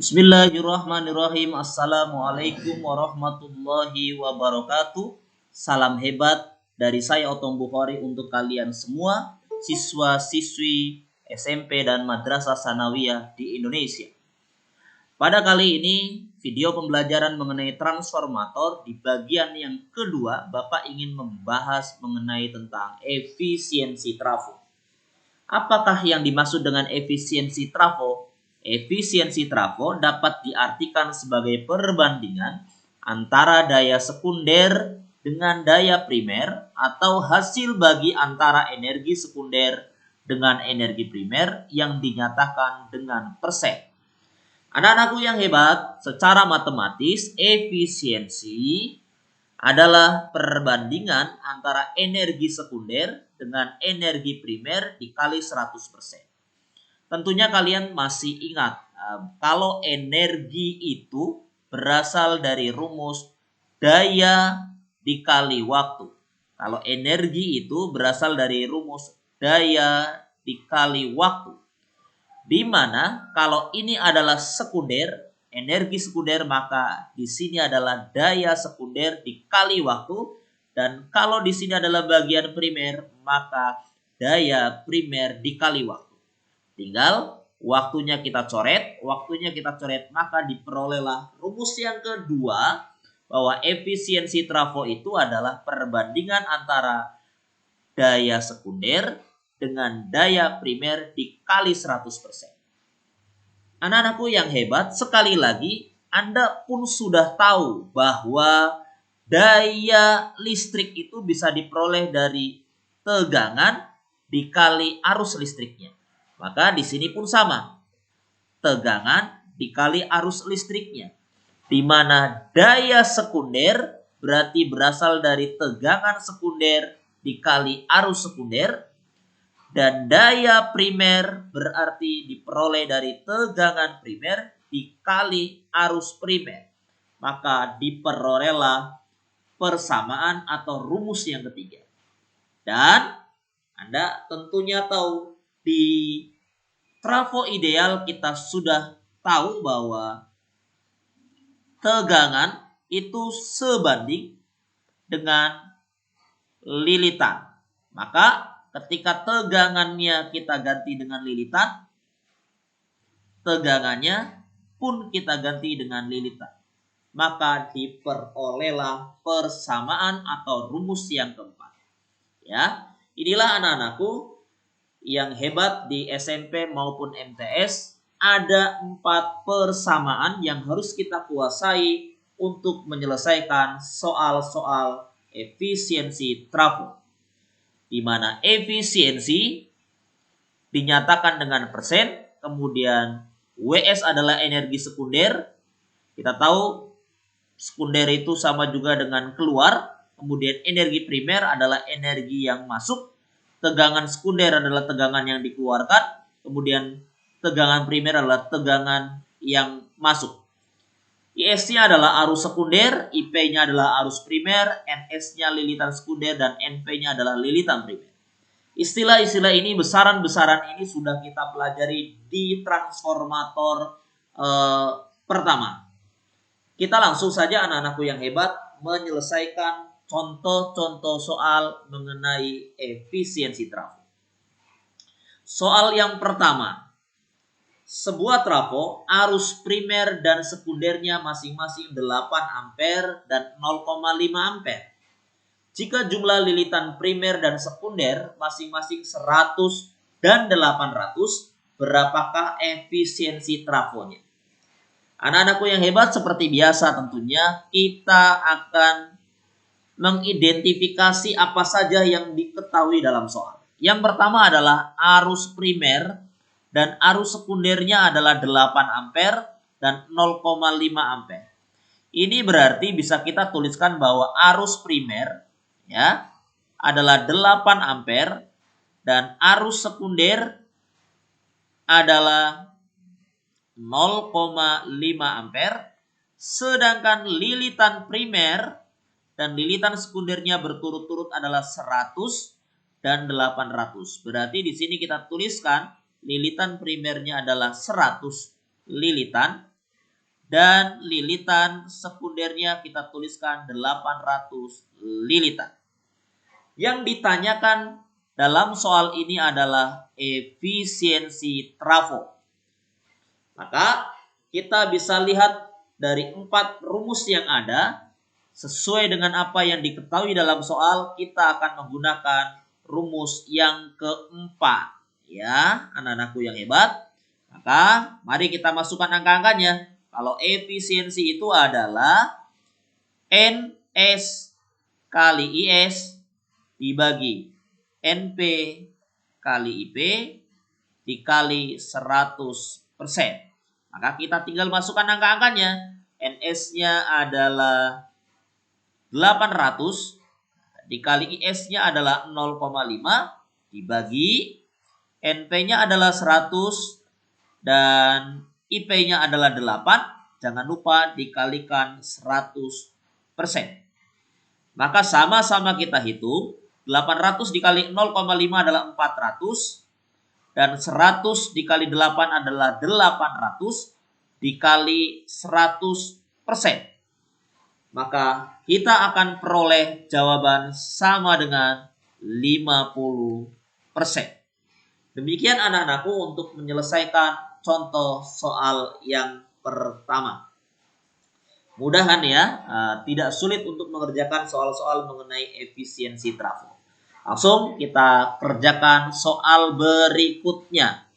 Bismillahirrahmanirrahim. Assalamualaikum warahmatullahi wabarakatuh. Salam hebat dari saya Otong Bukhari untuk kalian semua siswa-siswi SMP dan Madrasah Sanawiyah di Indonesia. Pada kali ini video pembelajaran mengenai transformator di bagian yang kedua Bapak ingin membahas mengenai tentang efisiensi trafo. Apakah yang dimaksud dengan efisiensi trafo? Efisiensi trafo dapat diartikan sebagai perbandingan antara daya sekunder dengan daya primer atau hasil bagi antara energi sekunder dengan energi primer yang dinyatakan dengan persen. Anak-anakku yang hebat, secara matematis efisiensi adalah perbandingan antara energi sekunder dengan energi primer dikali 100%. Tentunya kalian masih ingat kalau energi itu berasal dari rumus daya dikali waktu. Kalau energi itu berasal dari rumus daya dikali waktu. Di mana kalau ini adalah sekunder, energi sekunder, maka di sini adalah daya sekunder dikali waktu, dan kalau di sini adalah bagian primer, maka daya primer dikali waktu. Tinggal waktunya kita coret, maka diperolehlah rumus yang kedua bahwa efisiensi trafo itu adalah perbandingan antara daya sekunder dengan daya primer dikali 100%. Anak-anakku yang hebat, sekali lagi Anda pun sudah tahu bahwa daya listrik itu bisa diperoleh dari tegangan dikali arus listriknya. Maka di sini pun sama. Tegangan dikali arus listriknya. Di mana daya sekunder berarti berasal dari tegangan sekunder dikali arus sekunder. Dan daya primer berarti diperoleh dari tegangan primer dikali arus primer. Maka diperolehlah persamaan atau rumus yang ketiga. Dan Anda tentunya tahu di trafo ideal kita sudah tahu bahwa tegangan itu sebanding dengan lilitan. Maka ketika tegangannya kita ganti dengan lilitan, tegangannya pun kita ganti dengan lilitan. Maka diperolehlah persamaan atau rumus yang keempat. Ya, inilah anak-anakku yang hebat di SMP maupun MTS. Ada 4 persamaan yang harus kita kuasai untuk menyelesaikan soal-soal efisiensi trafo. Di mana efisiensi dinyatakan dengan persen, kemudian WS adalah energi sekunder. Kita tahu sekunder itu sama juga dengan keluar, kemudian energi primer adalah energi yang masuk, tegangan sekunder adalah tegangan yang dikeluarkan, kemudian tegangan primer adalah tegangan yang masuk. IS-nya adalah arus sekunder, IP-nya adalah arus primer, NS-nya lilitan sekunder, dan NP-nya adalah lilitan primer. Istilah-istilah ini, besaran-besaran ini sudah kita pelajari di transformator pertama. Kita langsung saja anak-anakku yang hebat menyelesaikan contoh-contoh soal mengenai efisiensi trafo. Soal yang pertama. Sebuah trafo arus primer dan sekundernya masing-masing 8 ampere dan 0,5 ampere. Jika jumlah lilitan primer dan sekunder masing-masing 100 dan 800, berapakah efisiensi trafonya? Anak-anakku yang hebat, seperti biasa tentunya kita akan mengidentifikasi apa saja yang diketahui dalam soal. Yang pertama adalah arus primer dan arus sekundernya adalah 8 ampere dan 0,5 ampere. Ini berarti bisa kita tuliskan bahwa arus primer ya adalah 8 ampere dan arus sekunder adalah 0,5 ampere, sedangkan lilitan primer dan lilitan sekundernya berturut-turut adalah 100 dan 800. Berarti di sini kita tuliskan lilitan primernya adalah 100 lilitan Dan lilitan sekundernya kita tuliskan 800 lilitan. Yang ditanyakan dalam soal ini adalah efisiensi trafo. Maka kita bisa lihat dari 4 rumus yang ada, sesuai dengan apa yang diketahui dalam soal, kita akan menggunakan rumus yang keempat. Ya, anak-anakku yang hebat. Maka mari kita masukkan angka-angkanya. Kalau efisiensi itu adalah NS kali IS dibagi NP kali IP dikali 100%. Maka kita tinggal masukkan angka-angkanya. NS-nya adalah 800 dikali IS-nya adalah 0,5 dibagi NP-nya adalah 100 dan IP-nya adalah 8. Jangan lupa dikalikan 100%. Maka sama-sama kita hitung. 800 dikali 0,5 adalah 400. Dan 100 dikali 8 adalah 800 dikali 100%. Maka kita akan peroleh jawaban sama dengan 50%. Demikian anak-anakku untuk menyelesaikan contoh soal yang pertama. Mudahan ya, tidak sulit untuk mengerjakan soal-soal mengenai efisiensi trafo. Langsung kita kerjakan soal berikutnya.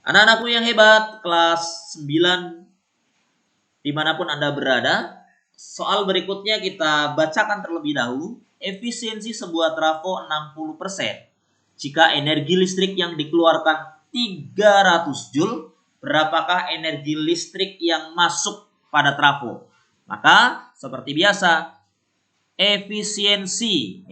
Anak-anakku yang hebat, kelas 9 dimanapun Anda berada, soal berikutnya kita bacakan terlebih dahulu. Efisiensi sebuah trafo 60%. Jika energi listrik yang dikeluarkan 300 Joule, berapakah energi listrik yang masuk pada trafo? Maka seperti biasa, efisiensi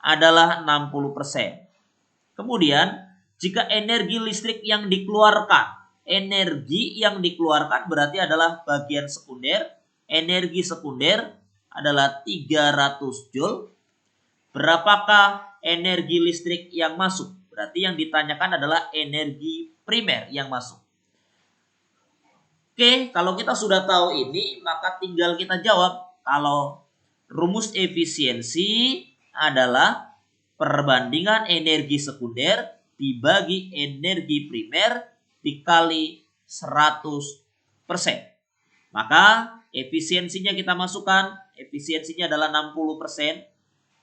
adalah 60%. Kemudian, jika energi listrik yang dikeluarkan berarti adalah bagian sekunder. Energi sekunder adalah 300 Joule. Berapakah energi listrik yang masuk? Berarti yang ditanyakan adalah energi primer yang masuk. Oke, kalau kita sudah tahu ini, maka tinggal kita jawab. Kalau rumus efisiensi adalah perbandingan energi sekunder dibagi energi primer dikali 100%. Maka efisiensinya kita masukkan. Efisiensinya adalah 60%.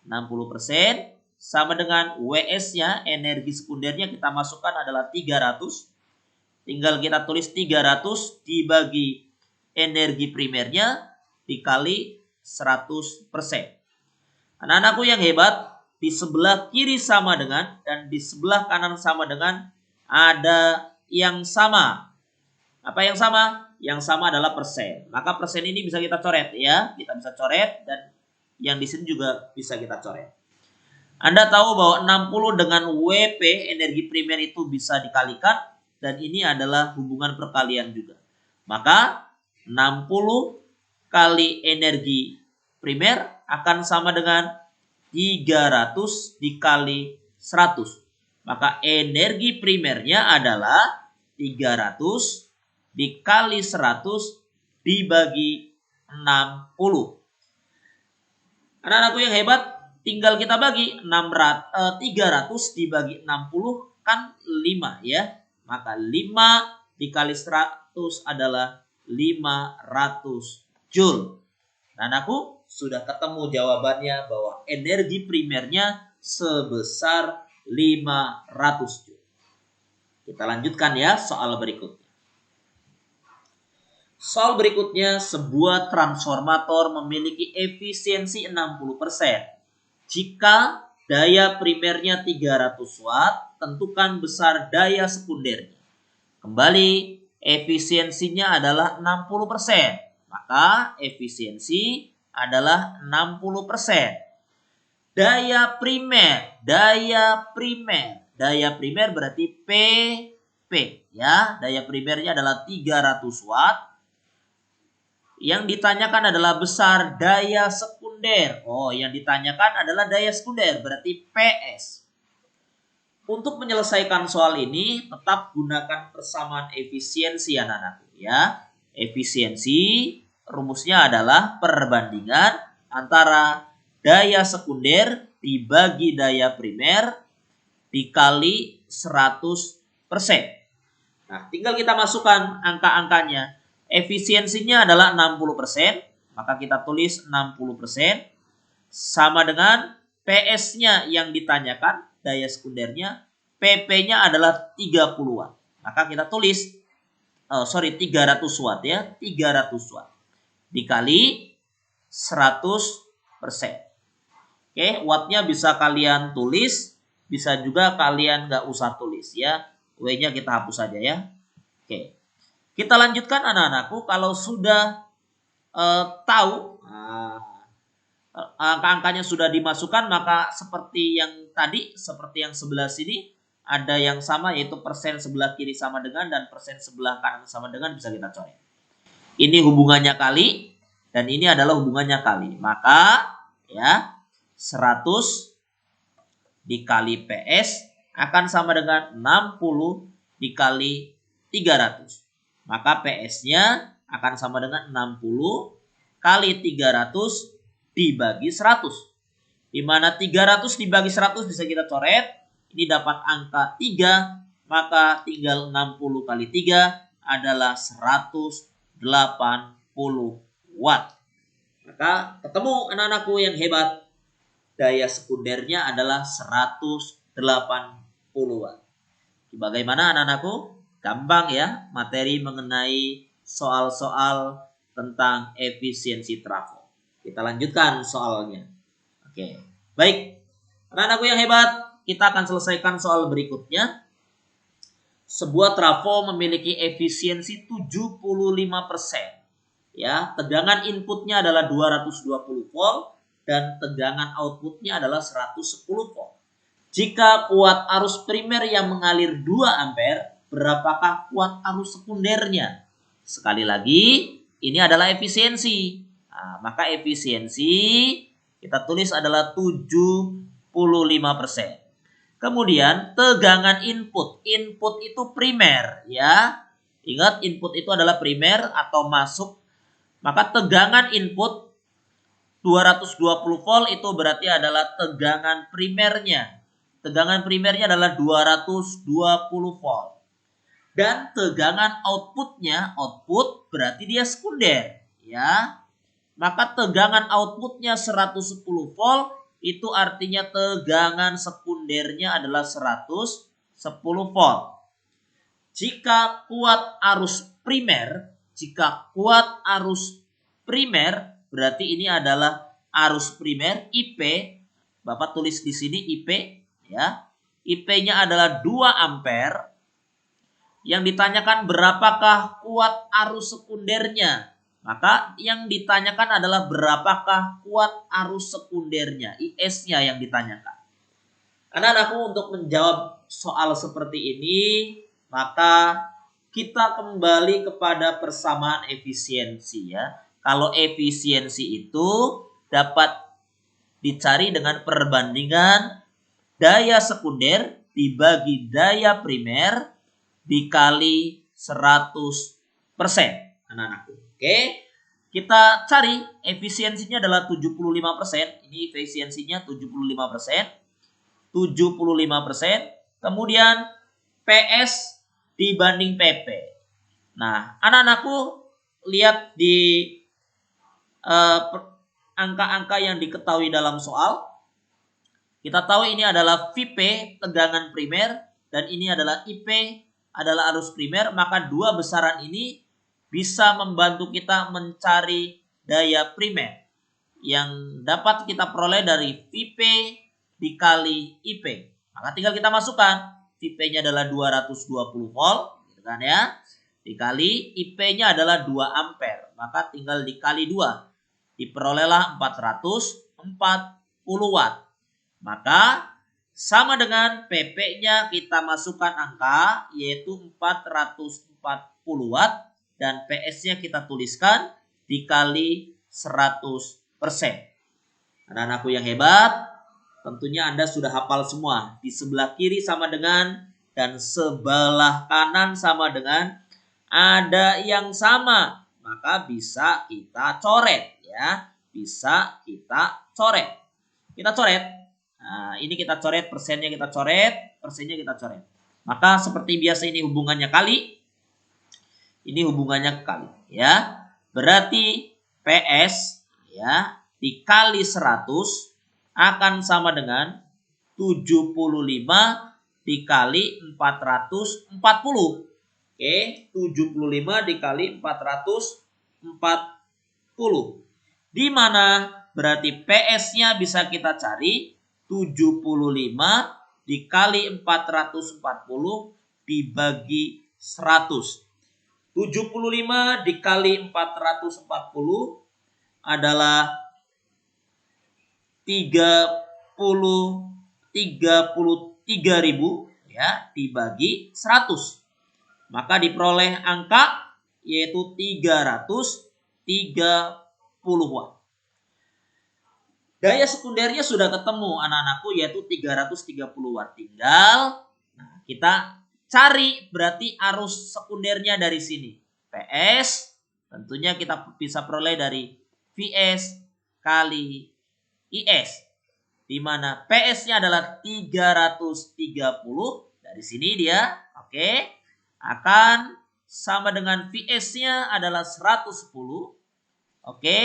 60% sama dengan WS-nya, energi sekundernya kita masukkan adalah 300. Tinggal kita tulis 300 dibagi energi primernya dikali 100%. Anak-anakku yang hebat, di sebelah kiri sama dengan dan di sebelah kanan sama dengan ada yang sama. Apa yang sama? Yang sama adalah persen. Maka persen ini bisa kita coret ya. Kita bisa coret dan yang di sini juga bisa kita coret. Anda tahu bahwa 60 dengan WP energi primer itu bisa dikalikan dan ini adalah hubungan perkalian juga. Maka 60 kali energi primer akan sama dengan 300 dikali 100. Maka energi primernya adalah 300 dikali 100 dibagi 60. Anak-anakku yang hebat, tinggal kita bagi 300 dibagi 60 kan 5 ya. Maka 5 dikali 100 adalah 500 Joule. Anak-anakku sudah ketemu jawabannya bahwa energi primernya sebesar 500 Joule. Kita lanjutkan ya soal berikutnya. Soal berikutnya, sebuah transformator memiliki efisiensi 60%. Jika daya primernya 300 watt, tentukan besar daya sekundernya. Kembali, efisiensinya adalah 60%. Maka efisiensi adalah 60%. Daya primer berarti P ya. Daya primernya adalah 300 watt. Yang ditanyakan adalah besar daya sekunder. Oh, yang ditanyakan adalah daya sekunder, berarti PS. Untuk menyelesaikan soal ini, tetap gunakan persamaan efisiensi anak-anakku ya. Efisiensi rumusnya adalah perbandingan antara daya sekunder dibagi daya primer dikali 100%. Nah, tinggal kita masukkan angka-angkanya. Efisiensinya adalah 60%, maka kita tulis 60% sama dengan PS-nya yang ditanyakan, daya sekundernya, PP-nya adalah 30 watt. Maka kita tulis 300 watt ya, 300 watt dikali 100%. Oke, wattnya bisa kalian tulis, bisa juga kalian nggak usah tulis ya. W-nya kita hapus saja ya. Oke, kita lanjutkan anak-anakku. Kalau sudah tahu angka-angkanya sudah dimasukkan, maka seperti yang tadi, seperti yang sebelah sini, ada yang sama yaitu persen sebelah kiri sama dengan dan persen sebelah kanan sama dengan, bisa kita coret. Ini hubungannya kali dan ini adalah hubungannya kali. Maka ya 100 dikali PS akan sama dengan 60 dikali 300. Maka PS-nya akan sama dengan 60 kali 300 dibagi 100. Di mana 300 dibagi 100 bisa kita coret. Ini dapat angka 3. Maka tinggal 60 kali 3 adalah 180 watt. Maka ketemu anak-anakku yang hebat. Daya sekundernya adalah 180 watt. Bagaimana anak-anakku? Gampang ya materi mengenai soal-soal tentang efisiensi trafo. Kita lanjutkan soalnya. Oke, baik. Anak-anakku yang hebat, kita akan selesaikan soal berikutnya. Sebuah trafo memiliki efisiensi 75%. Ya, tegangan inputnya adalah 220 volt dan tegangan outputnya adalah 110 volt. Jika kuat arus primer yang mengalir 2 ampere, berapakah kuat arus sekundernya? Sekali lagi, ini adalah efisiensi. Nah, maka efisiensi kita tulis adalah 75%. Kemudian tegangan input. Input itu primer ya. Ingat input itu adalah primer atau masuk. Maka tegangan input 220 volt itu berarti adalah tegangan primernya. Tegangan primernya adalah 220 volt. Dan tegangan outputnya, output berarti dia sekunder ya. Maka tegangan outputnya 110 volt, itu artinya tegangan sekundernya adalah 110 volt. Jika kuat arus primer, berarti ini adalah arus primer IP. Bapak tulis di sini IP ya. IP-nya adalah 2 ampere. Yang ditanyakan berapakah kuat arus sekundernya? Maka yang ditanyakan adalah berapakah kuat arus sekundernya, IS-nya yang ditanyakan. Anak-anakku, untuk menjawab soal seperti ini, maka kita kembali kepada persamaan efisiensi ya. Kalau efisiensi itu dapat dicari dengan perbandingan daya sekunder dibagi daya primer dikali 100%. Anak-anakku. Oke, kita cari efisiensinya adalah 75%. Ini efisiensinya 75%. 75%. Kemudian PS dibanding PP. Nah, anak-anakku lihat di angka-angka yang diketahui dalam soal. Kita tahu ini adalah VP, tegangan primer, dan ini adalah IP, adalah arus primer. Maka dua besaran ini bisa membantu kita mencari daya primer yang dapat kita peroleh dari VP dikali IP. Maka tinggal kita masukkan. VP-nya adalah 220 volt, gitu kan ya. Dikali IP-nya adalah 2 ampere. Maka tinggal dikali 2. Diperolehlah 440 watt. Maka sama dengan PP-nya kita masukkan angka yaitu 440 watt. Dan PS-nya kita tuliskan dikali 100%. Anak-anakku yang hebat, tentunya Anda sudah hafal semua. Di sebelah kiri sama dengan dan sebelah kanan sama dengan, ada yang sama, maka bisa kita coret ya. Bisa kita coret. Kita coret. Nah, ini kita coret, persennya kita coret, persennya kita coret. Maka seperti biasa ini hubungannya kali. Ini hubungannya kali ya. Berarti PS ya dikali 100 akan sama dengan 75 dikali 440. Oke, 75 dikali 440. Di mana berarti PS-nya bisa kita cari 75 dikali 440 dibagi 100. 75 dikali 440 adalah 33.000 ya dibagi 100. Maka diperoleh angka yaitu 330 watt. Daya sekundernya sudah ketemu anak-anakku yaitu 330 watt. Tinggal kita cari berarti arus sekundernya dari sini. PS tentunya kita bisa peroleh dari VS kali IS. Di mana PS-nya adalah 330. Dari sini dia, oke. Akan sama dengan VS-nya adalah 110. Oke,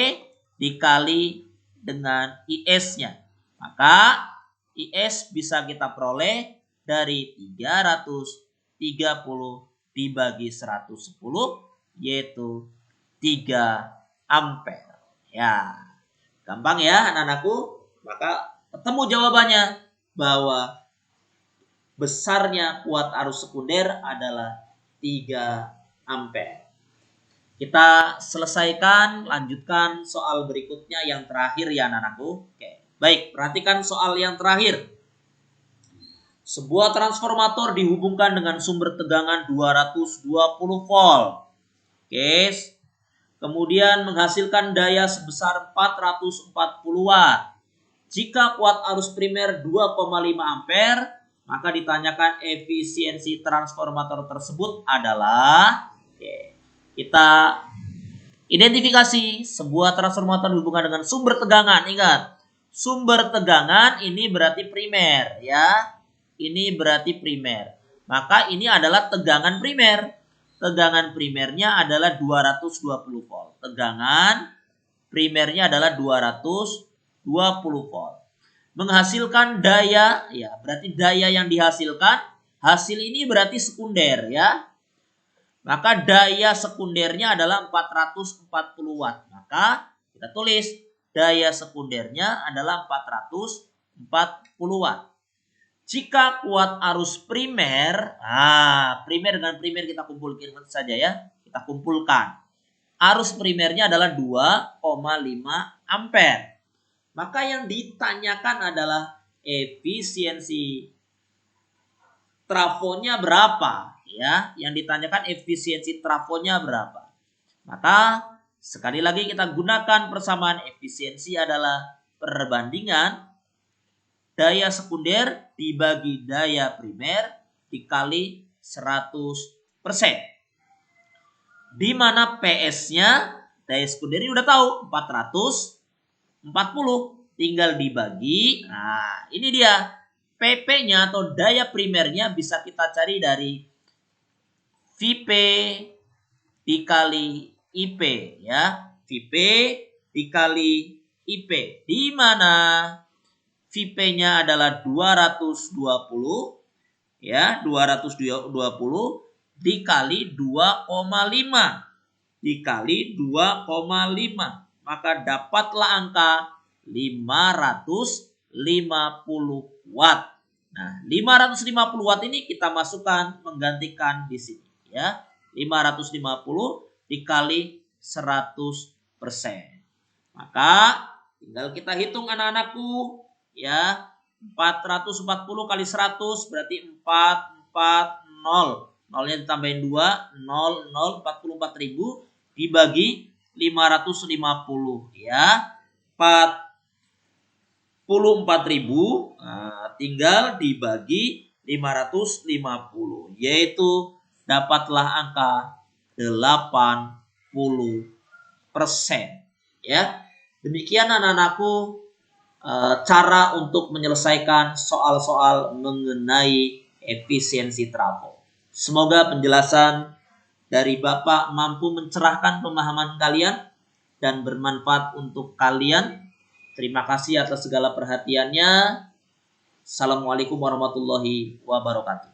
dikali dengan IS-nya. Maka IS bisa kita peroleh dari 330 dibagi 110 yaitu 3 ampere. Ya, gampang ya anak-anakku. Maka ketemu jawabannya bahwa besarnya kuat arus sekunder adalah 3 ampere. Kita selesaikan, lanjutkan soal berikutnya yang terakhir ya anak-anakku. Oke, baik, perhatikan soal yang terakhir. Sebuah transformator dihubungkan dengan sumber tegangan 220 volt. Oke. Kemudian menghasilkan daya sebesar 440 watt. Jika kuat arus primer 2,5 ampere, maka ditanyakan efisiensi transformator tersebut adalah, kita identifikasi sebuah transformator dihubungkan dengan sumber tegangan. Ingat, sumber tegangan ini berarti primer ya. Ini berarti primer. Maka ini adalah tegangan primer. Tegangan primernya adalah 220 volt. Tegangan primernya adalah 220 volt. Menghasilkan daya, ya berarti daya yang dihasilkan. Hasil ini berarti sekunder ya. Maka daya sekundernya adalah 440 watt. Maka kita tulis daya sekundernya adalah 440 watt. Jika kuat arus primer, primer dengan primer kita kumpulkan saja ya. Kita kumpulkan. Arus primernya adalah 2,5 ampere. Maka yang ditanyakan adalah efisiensi trafonya berapa ya. Yang ditanyakan efisiensi trafonya berapa. Maka sekali lagi kita gunakan persamaan efisiensi adalah perbandingan daya sekunder dibagi daya primer dikali 100%. Di mana PS-nya daya sekunder ini udah tahu 440, tinggal dibagi. Nah, ini dia PP-nya atau daya primernya bisa kita cari dari VP dikali IP ya. VP dikali IP. Di mana VP-nya adalah 220 ya, 220 dikali 2,5 dikali 2,5, maka dapatlah angka 550 watt. Nah, 550 watt ini kita masukkan menggantikan di sini ya. 550 dikali 100%. Maka tinggal kita hitung anak-anakku. Ya, 440 kali 100 berarti 440. Nolnya ditambahin 2, 0, 0, 44.000 dibagi 550 ya. 40 64.000, nah, tinggal dibagi 550, yaitu dapatlah angka 80%. Ya, demikian anak-anakku cara untuk menyelesaikan soal-soal mengenai efisiensi trafo. Semoga penjelasan dari Bapak mampu mencerahkan pemahaman kalian dan bermanfaat untuk kalian. Terima kasih atas segala perhatiannya. Assalamualaikum warahmatullahi wabarakatuh.